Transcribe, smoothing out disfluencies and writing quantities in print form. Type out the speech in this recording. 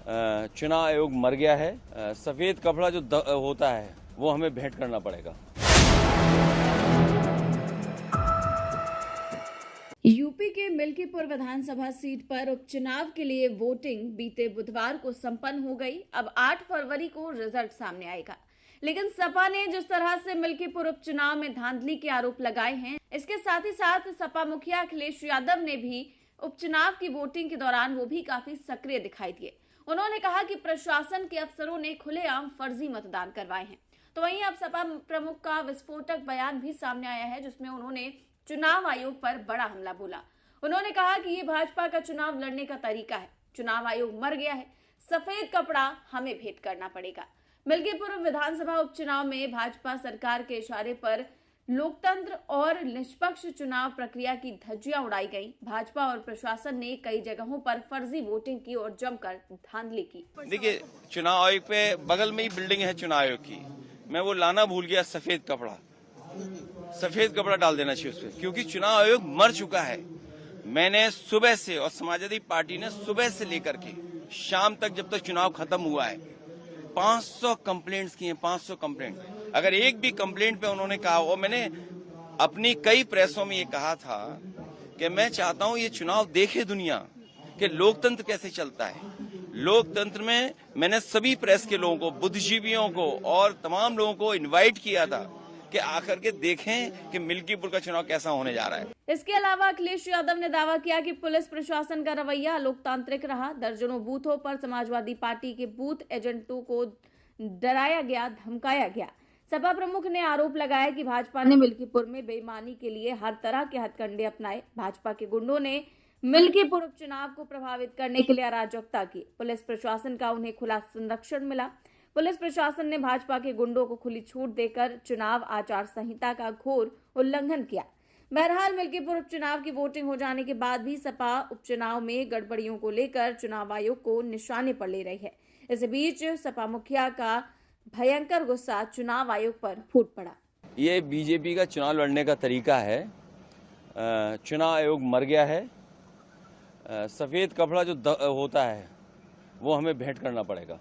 चुनाव आयोग मर गया है। सफेद कपड़ा जो होता है वो हमें भेंट करना पड़ेगा। यूपी के मिल्कीपुर विधानसभा सीट पर उपचुनाव के लिए वोटिंग बीते बुधवार को संपन्न हो गई। अब 8 फरवरी को रिजल्ट सामने आएगा, लेकिन सपा ने जिस तरह से मिल्कीपुर उपचुनाव में धांधली के आरोप लगाए हैं, इसके साथ ही साथ सपा मुखिया अखिलेश यादव ने भी उपचुनाव की वोटिंग के दौरान वो भी काफी सक्रिय दिखाई दिए। उन्होंने कहा कि प्रशासन के अफसरों ने खुलेआम फर्जी मतदान करवाए हैं। तो वहीं अब सपा प्रमुख का विस्फोटक बयान भी सामने आया है, जिसमें उन्होंने चुनाव आयोग पर बड़ा हमला बोला। उन्होंने कहा कि ये भाजपा का चुनाव लड़ने का तरीका है। चुनाव आयोग मर गया है, सफेद कपड़ा हमें भेंट करना पड़ेगा। मिल्कीपुर विधानसभा उपचुनाव में भाजपा सरकार के इशारे पर लोकतंत्र और निष्पक्ष चुनाव प्रक्रिया की धज्जियां उड़ाई गई। भाजपा और प्रशासन ने कई जगहों पर फर्जी वोटिंग की और जमकर धांधली की। देखिए, चुनाव आयोग पे बगल में ही बिल्डिंग है चुनाव आयोग की, मैं वो लाना भूल गया। सफेद कपड़ा डाल देना चाहिए उस पर, क्योंकि चुनाव आयोग मर चुका है। मैंने सुबह से और समाजवादी पार्टी ने सुबह से लेकर के शाम तक, जब तक चुनाव खत्म हुआ है, 500 कंप्लेंट्स किए। 500 कंप्लेंट, अगर एक भी कंप्लेंट पे उन्होंने कहा, और मैंने अपनी कई प्रेसों में ये कहा था कि मैं चाहता हूं ये चुनाव देखे दुनिया कि लोकतंत्र कैसे चलता है। लोकतंत्र में मैंने सभी प्रेस के लोगों को, बुद्धिजीवियों को और तमाम लोगों को इनवाइट किया था कि आकर के देखें कि मिल्कीपुर का चुनाव कैसा होने जा रहा है। इसके अलावा अखिलेश यादव ने दावा किया कि पुलिस प्रशासन का रवैया लोकतांत्रिक रहा। दर्जनों बूथों पर समाजवादी पार्टी के बूथ एजेंटों को डराया गया, धमकाया गया। सपा प्रमुख ने आरोप लगाया कि भाजपा ने मिल्कीपुर में बेईमानी के लिए हर तरह के हथकंडे अपनाए। भाजपा के गुंडों ने मिल्कीपुर उपचुनाव को प्रभावित करने के लिए अराजकता की। पुलिस प्रशासन का उन्हें खुला संरक्षण मिला। पुलिस प्रशासन ने भाजपा के गुंडों को खुली छूट देकर चुनाव आचार संहिता का घोर उल्लंघन किया। बहरहाल मिल्कीपुर उपचुनाव की वोटिंग हो जाने के बाद भी सपा उपचुनाव में गड़बड़ियों को लेकर चुनाव आयोग को निशाने पर ले रही है। इस बीच सपा मुखिया का भयंकर गुस्सा चुनाव आयोग पर फूट पड़ा। ये बीजेपी का चुनाव लड़ने का तरीका है। चुनाव आयोग मर गया है। सफेद कपड़ा जो होता है वो हमें भेंट करना पड़ेगा।